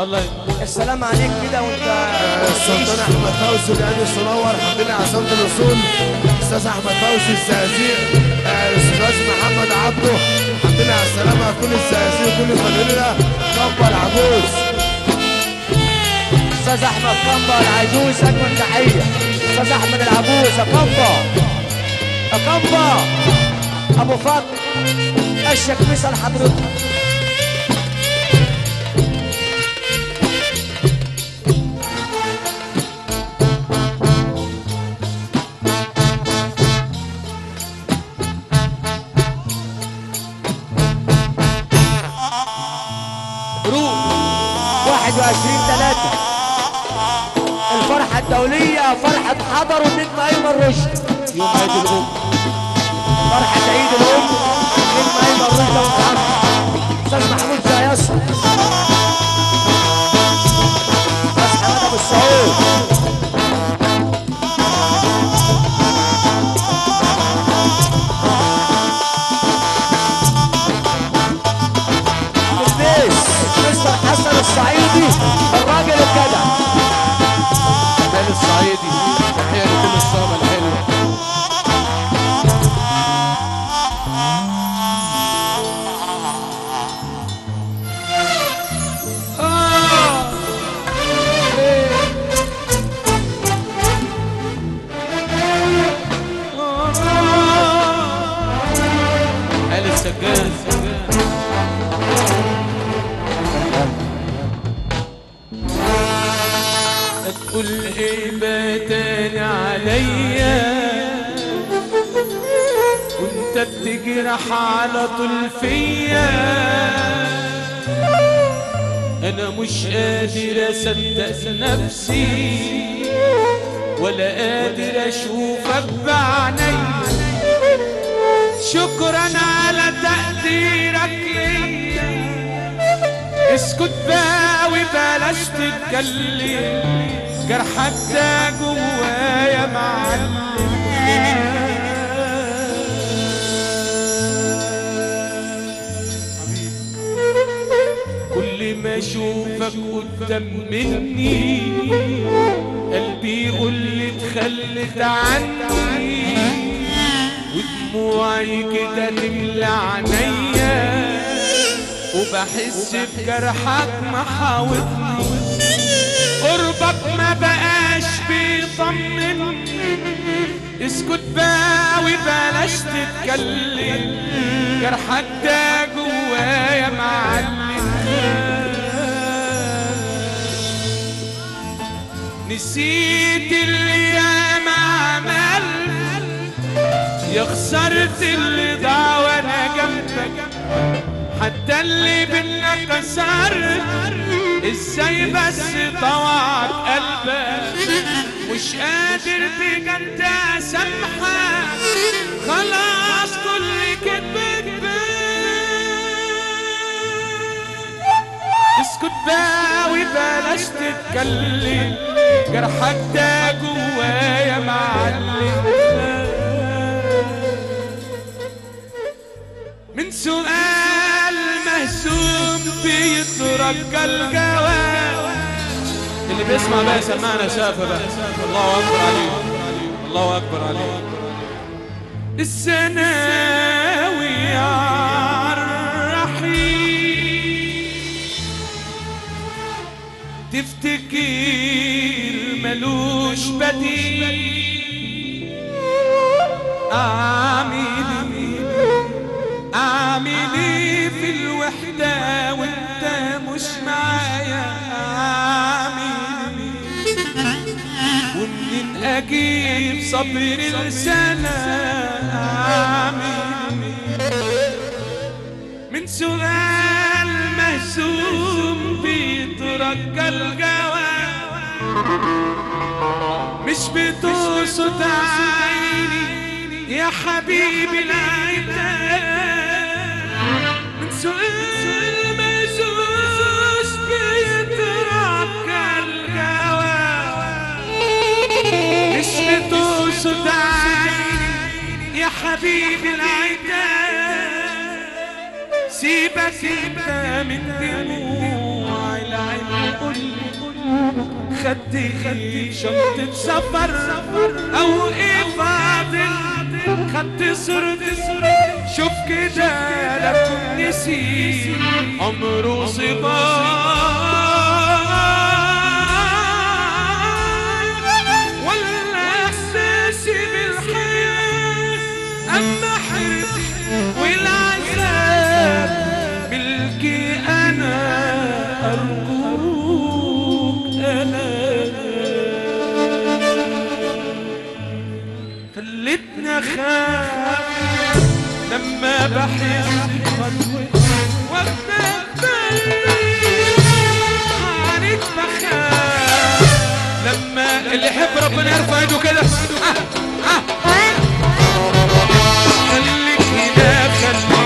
الله السلام عليك كده وانت السلطان احمد فوزي القادر صنور الحمد لله عصامة الاصول. استاذ احمد فوزي الزقازيق، الاستاذ محمد عبده الحمد لله على السلامه. كل الزقازيق وكل فناننا كبر العجوز. استاذ احمد كمبا العجوز اجمل تحيه. استاذ احمد العجوز يا كمبا يا كمبا ابو فضل اشك مثل حضرتك. روح 21/3 الفرحة الدولية، فرحة حضر والنجم أيمن رشد. يوم عيد الأم، فرحة عيد الأم النجم أيمن رشد ومحمد أستاذ محمود زياصة، أستاذ حماد أبو السعود، مستر حسن الصعيدي الراجل الجدع. تحية للصعيدي، تحية لكل الصحبة الحلوة. آل السجاد تقول ايه بتاني عليا وانت بتجرح على طول فيا. انا مش قادر اصدق نفسي ولا قادر اشوفك بعينيا. شكرا على تقديرك ليا، اسكت بقى وبلاش تتكلم، جرحك ده جوايا معلم. كل ما اشوفك قدام مني قلبي يقول لي اتخلت عني، ودموعي كده تملى عينيا، وبحس بجرحك محاوطني. قربك ما بقاش بيطمن، اسكت بقى وبلاش تتكلم، جرحك ده جوايا معلم. نسيت اللي ياما عملت، يا خسرت اللي ضاع وانا جنبك، حتى اللي بينا كسرت. ازاي بس طوعك قلبك، مش قادر بجد اسامحك، خلاص كل كدبك اسكت بقى وبلاش تتكلم، جرحك ده جوايا معلم. من سؤال مهزوم بيترجى الجواب. اللي بيسمع بقى سمعنا شافه بقى. الله اكبر عليه، الله اكبر عليه. الثانوي عالرحيم تفتكر ملوش بديل، اعمل ايه في الوحدة وانت مش معايا؟ اعمل ايه ومنين اجيب صبر لسنة؟ اعمل ايه من سؤال مهزوم بيترجى الجواب، مش بتقصد عيني يا حبيبي العتاب. من سؤال مهزوز بيترجى الجواب، مش بتقصد عيني يا حبيبي العتاب. سيبك انت من دموع العين، خدي شنطة سفر او ايه فاضل خدت صرت شوف كده لا تكون نسي عمره صبار ولا احساسي بالحياة اما حيرتي والعذاب ملكي انا ارجوك انا خلتني اخاف لما بحس خطوتي وابدا عليك بخاف لما اللي يحب ربنا يرفع ايده كده خليك هنا خليك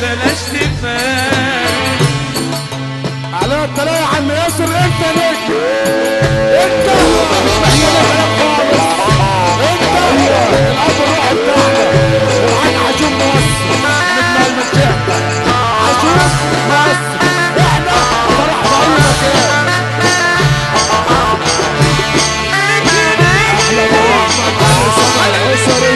وبلاش تفاق على الطلاق يا عم ياسر انت نجم انت مش محتاج كلام خالص انت الاب الروح بتاعنا وعن عجوب مصر نجم المنطقه عجوب مصر احنا فرح بأي مكان احلى الرحمن على السمع الاسري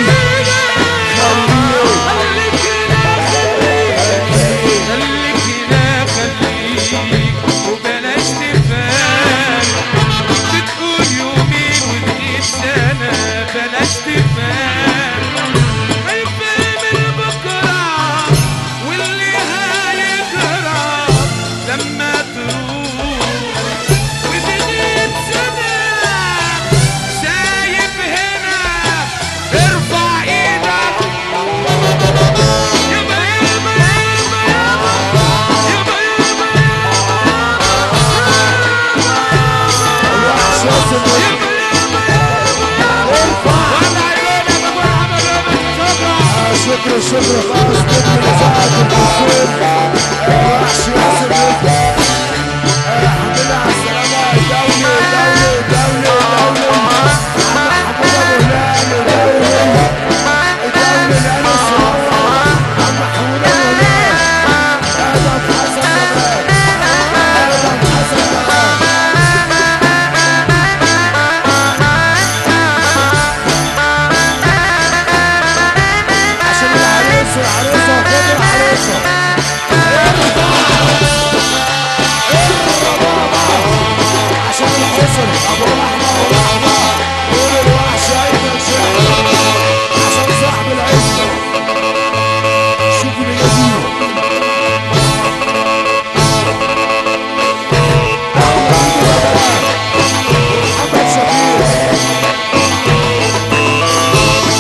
وبلاش تفاق بتقول يومين وتغيب سنة بلاش تفاق هيفهم البكرة واللي هيجرى لما تروح وتغيب سنة سايب هنا ارفع ايدك يابا يابا يابا شكرا شكرا خالص نجم الاذاعه الرسول الوحش ياسر رفعت الحمد لله على السلامه دولي دولي دولي دولي محمود ابو هلال دولي دولي الانس عم محمود ابو هلال ادم حسن جمال ادم حسن جمال عشان العريس والعروسه وخد العروسه عشان الحسن ابو رحمه ورحمه قول الوحش ايمن شعر عشان صاحب العزه شوف اللي جديد محمد شفيق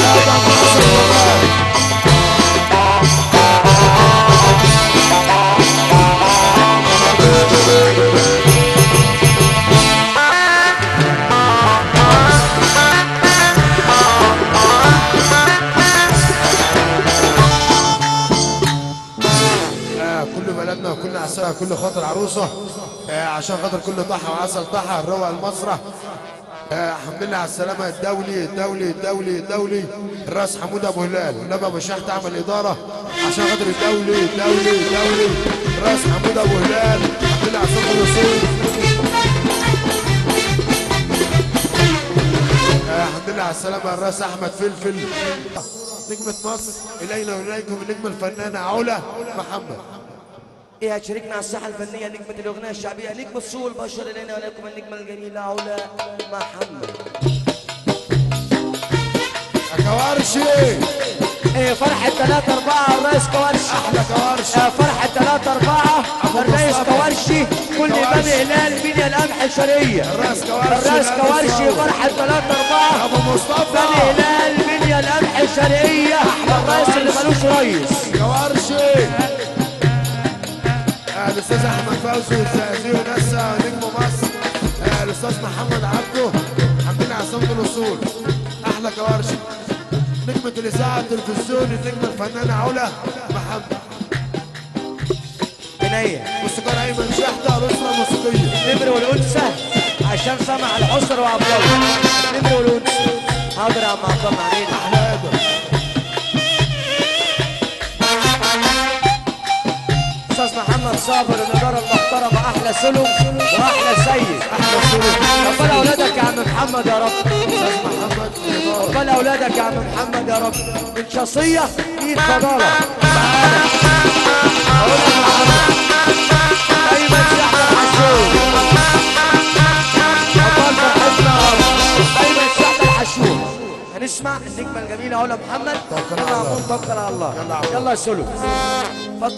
ادم حسن جمال كل بلدنا وكل عساها كل خاطر عروسه عشان خاطر كل ضحى وعسل ضحى الروق المسرح الحمد لله على السلامه الدولي الدولي الدولي الدولي الراس حمود ابو هلال والنبي ابو شيخ تعمل اداره عشان خاطر الدولي الدولي الدولي الراس حمود ابو هلال الحمد لله على السلامه الرسول الحمد لله على السلامه الراس احمد فلفل نجمة مصر الينا واليكم النجمه الفنانه علا محمد يا شريكنا على الساحة الفنية نجمة الأغنية الشعبية نجم السوق البشر إلينا ولكم النجمة الجميلة علا محمد. يا كوارشي فرحة 3 4 الرئيس كوارشي احلى كوارشي فرحة 3 4 الرئيس كوارشي كل باب هلال بني القمح الشرقية الرئيس كوارشي فرحة 3 4 ابو مصطفى بني هلال بني القمح الشرقية الرئيس اللي ملوش رئيس كوارشي الاستاذ احمد فوزي والزقازيق ونسا نجم مصر الاستاذ محمد عبده حمدين عصام الاصول احلى كوارشي نجمة الاذاعة التلفزيون النجمة الفنانة علا محمد بنية موسيقار ايمن شحتة الاسرة الموسيقية النمر والانثى عشان سمع الحسر وعبد الله النمر والانثى حاضر يا عم عبد الله علينا احلى ادم استاذ محمد صابر الاداره المحترمه احلى سلم واحلى سيد احلى سلوك عقبال اولادك يا عم محمد يا رب استاذ محمد نضال عقبال اولادك يا عم محمد يا رب من شخصيه ايد فضاله اقول لك محمد ايمن شحن الحشوم عقبال فرحتنا يا رب ايمن شحن الحشوم هنسمع النجمه الجميله علا محمد توكل على الله. توكل على الله يلا يا سلم اتفضل.